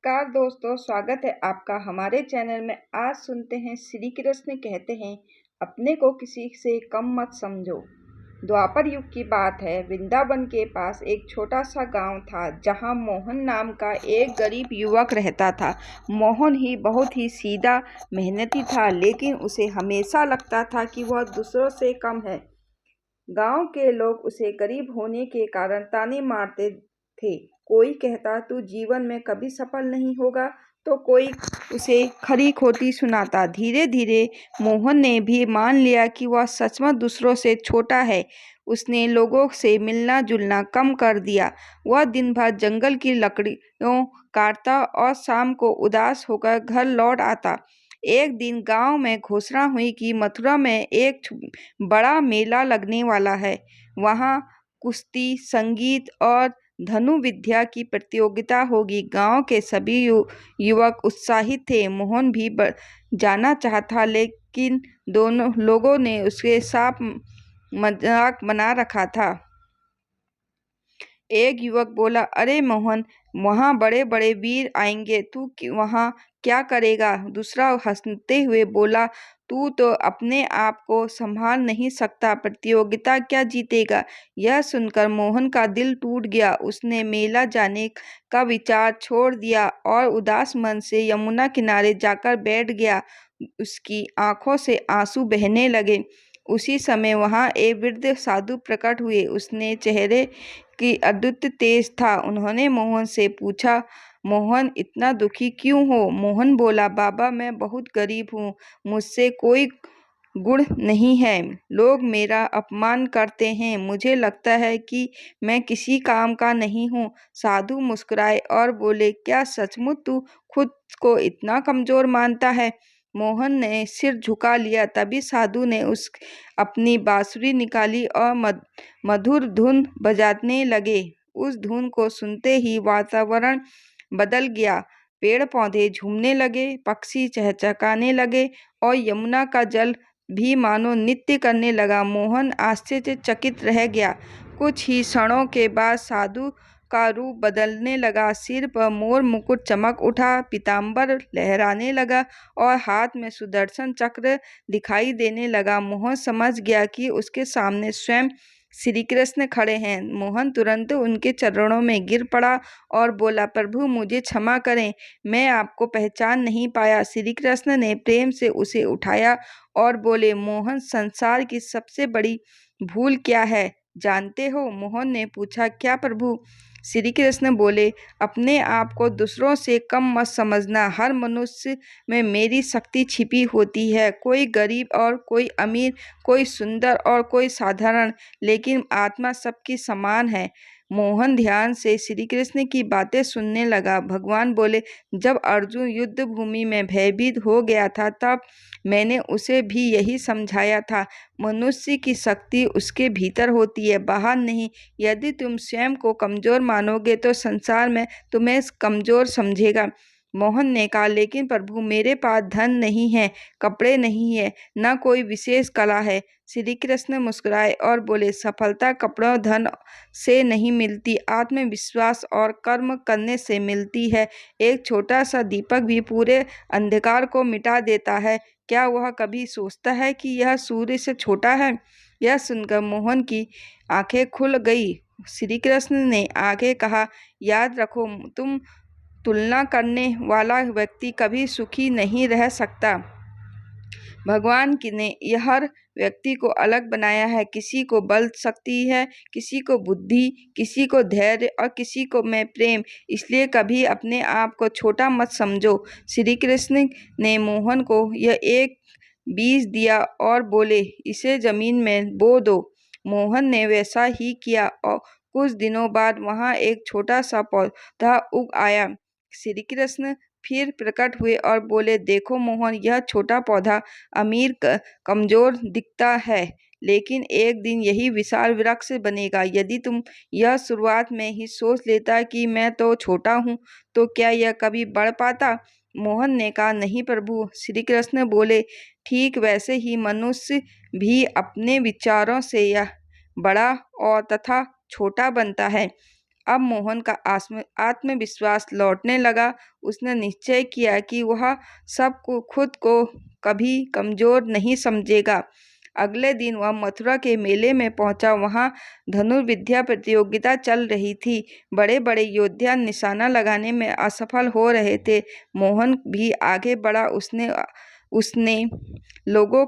नमस्कार दोस्तों, स्वागत है आपका हमारे चैनल में। आज सुनते हैं श्री कृष्ण कहते हैं, अपने को किसी से कम मत समझो। द्वापर युग की बात है। वृंदावन के पास एक छोटा सा गांव था, जहां मोहन नाम का एक गरीब युवक रहता था। मोहन ही बहुत ही सीधा मेहनती था, लेकिन उसे हमेशा लगता था कि वह दूसरों से कम है। गांव के लोग उसे गरीब होने के कारण ताने मारते थे। कोई कहता तू जीवन में कभी सफल नहीं होगा, तो कोई उसे खरी खोटी सुनाता। धीरे धीरे मोहन ने भी मान लिया कि वह सचमुच दूसरों से छोटा है। उसने लोगों से मिलना जुलना कम कर दिया। वह दिन भर जंगल की लकड़ियों काटता और शाम को उदास होकर घर लौट आता। एक दिन गांव में घोषणा हुई कि मथुरा में एक बड़ा मेला लगने वाला है। वहां कुश्ती, संगीत और धनुर्विद्या की प्रतियोगिता होगी। गांव के सभी युवक उत्साहित थे। मोहन भी जाना चाहता, लेकिन दोनों लोगों ने उसके साथ मजाक बना रखा था। एक युवक बोला, अरे मोहन, वहाँ बड़े बड़े वीर आएंगे, तू वहाँ क्या करेगा? दूसरा हंसते हुए बोला, तू तो अपने आप को संभाल नहीं सकता, प्रतियोगिता क्या जीतेगा? यह सुनकर मोहन का दिल टूट गया। उसने मेला जाने का विचार छोड़ दिया और उदास मन से यमुना किनारे जाकर बैठ गया। उसकी आंखों से आंसू बहने लगे। उसी समय वहां एक वृद्ध साधु प्रकट हुए। उसने चेहरे की अद्भुत तेज था। उन्होंने मोहन से पूछा, मोहन इतना दुखी क्यों हो? मोहन बोला, बाबा मैं बहुत गरीब हूँ, मुझसे कोई गुण नहीं है, लोग मेरा अपमान करते हैं, मुझे लगता है कि मैं किसी काम का नहीं हूँ। साधु मुस्कुराए और बोले, क्या सचमुच तू खुद को इतना कमजोर मानता है? मोहन ने सिर झुका लिया। तभी साधु ने अपनी बांसुरी निकाली और मधुर धुन बजाने लगे। उस धुन को सुनते ही वातावरण बदल गया। पेड़ पौधे झूमने लगे, पक्षी चहचहाने लगे और यमुना का जल भी मानो नृत्य करने लगा। मोहन आश्चर्यचकित रह गया। कुछ ही क्षणों के बाद साधु का रूप बदलने लगा। सिर पर मोर मुकुट चमक उठा, पीताम्बर लहराने लगा और हाथ में सुदर्शन चक्र दिखाई देने लगा। मोहन समझ गया कि उसके सामने स्वयं श्री कृष्ण खड़े हैं। मोहन तुरंत उनके चरणों में गिर पड़ा और बोला, प्रभु मुझे क्षमा करें, मैं आपको पहचान नहीं पाया। श्री कृष्ण ने प्रेम से उसे उठाया और बोले, मोहन संसार की सबसे बड़ी भूल क्या है जानते हो? मोहन ने पूछा, क्या प्रभु? श्री कृष्ण बोले, अपने आप को दूसरों से कम मत समझना। हर मनुष्य में मेरी शक्ति छिपी होती है। कोई गरीब और कोई अमीर, कोई सुंदर और कोई साधारण, लेकिन आत्मा सबकी समान है। मोहन ध्यान से श्री कृष्ण की बातें सुनने लगा। भगवान बोले, जब अर्जुन युद्ध भूमि में भयभीत हो गया था, तब मैंने उसे भी यही समझाया था। मनुष्य की शक्ति उसके भीतर होती है, बाहर नहीं। यदि तुम स्वयं को कमजोर मानोगे तो संसार में तुम्हें कमजोर समझेगा। मोहन ने कहा, लेकिन प्रभु मेरे पास धन नहीं है, कपड़े नहीं है, न कोई विशेष कला है। श्री कृष्ण मुस्कुराए और बोले, सफलता कपड़ों धन से नहीं मिलती, आत्मविश्वास और कर्म करने से मिलती है। एक छोटा सा दीपक भी पूरे अंधकार को मिटा देता है। क्या वह कभी सोचता है कि यह सूर्य से छोटा है? यह सुनकर मोहन की आंखें खुल गई। श्री कृष्ण ने आगे कहा, याद रखो, तुम तुलना करने वाला व्यक्ति कभी सुखी नहीं रह सकता। भगवान ने हर व्यक्ति को अलग बनाया है। किसी को बल शक्ति है, किसी को बुद्धि, किसी को धैर्य और किसी को में प्रेम। इसलिए कभी अपने आप को छोटा मत समझो। श्री कृष्ण ने मोहन को यह एक बीज दिया और बोले, इसे जमीन में बो दो। मोहन ने वैसा ही किया और कुछ दिनों बाद वहां एक छोटा सा पौधा उग आया। श्री कृष्ण फिर प्रकट हुए और बोले, देखो मोहन, यह छोटा पौधा अमीर कमजोर दिखता है, लेकिन एक दिन यही विशाल वृक्ष बनेगा। यदि तुम यह शुरुआत में ही सोच लेता कि मैं तो छोटा हूँ, तो क्या यह कभी बढ़ पाता? मोहन ने कहा, नहीं प्रभु। श्री कृष्ण बोले, ठीक वैसे ही मनुष्य भी अपने विचारों से यह बड़ा और तथा छोटा बनता है। अब मोहन का आत्मविश्वास लौटने लगा। उसने निश्चय किया कि वह खुद को कभी कमजोर नहीं समझेगा। अगले दिन वह मथुरा के मेले में पहुंचा। वहां धनुर्विद्या प्रतियोगिता चल रही थी। बड़े बड़े योद्धा निशाना लगाने में असफल हो रहे थे। मोहन भी आगे बढ़ा। उसने उसने लोगों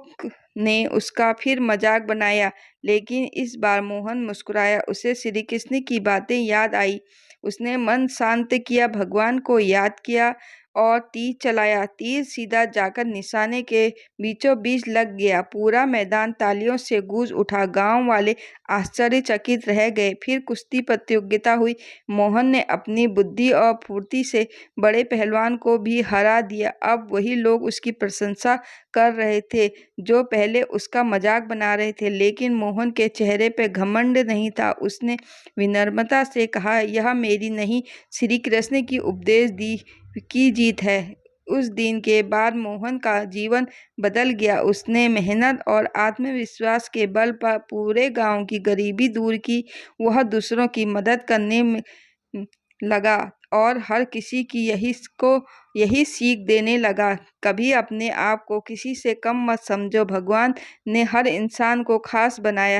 ने उसका फिर मजाक बनाया, लेकिन इस बार मोहन मुस्कुराया। उसे श्री कृष्ण की बातें याद आई। उसने मन शांत किया, भगवान को याद किया और तीर चलाया। तीर सीधा जाकर निशाने के बीचों बीच लग गया। पूरा मैदान तालियों से गूंज उठा। गांव वाले आश्चर्यचकित रह गए। फिर कुश्ती प्रतियोगिता हुई। मोहन ने अपनी बुद्धि और फुर्ती से बड़े पहलवान को भी हरा दिया। अब वही लोग उसकी प्रशंसा कर रहे थे जो पहले उसका मजाक बना रहे थे। लेकिन मोहन के चेहरे पे घमंड नहीं था। उसने विनम्रता से कहा, यह मेरी नहीं, श्री कृष्ण की उपदेश दी की जीत है। उस दिन के बाद मोहन का जीवन बदल गया। उसने मेहनत और आत्मविश्वास के बल पर पूरे गांव की गरीबी दूर की। वह दूसरों की मदद करने में लगा और हर किसी की यही सीख देने लगा। कभी अपने आप को किसी से कम मत समझो। भगवान ने हर इंसान को खास बनाया।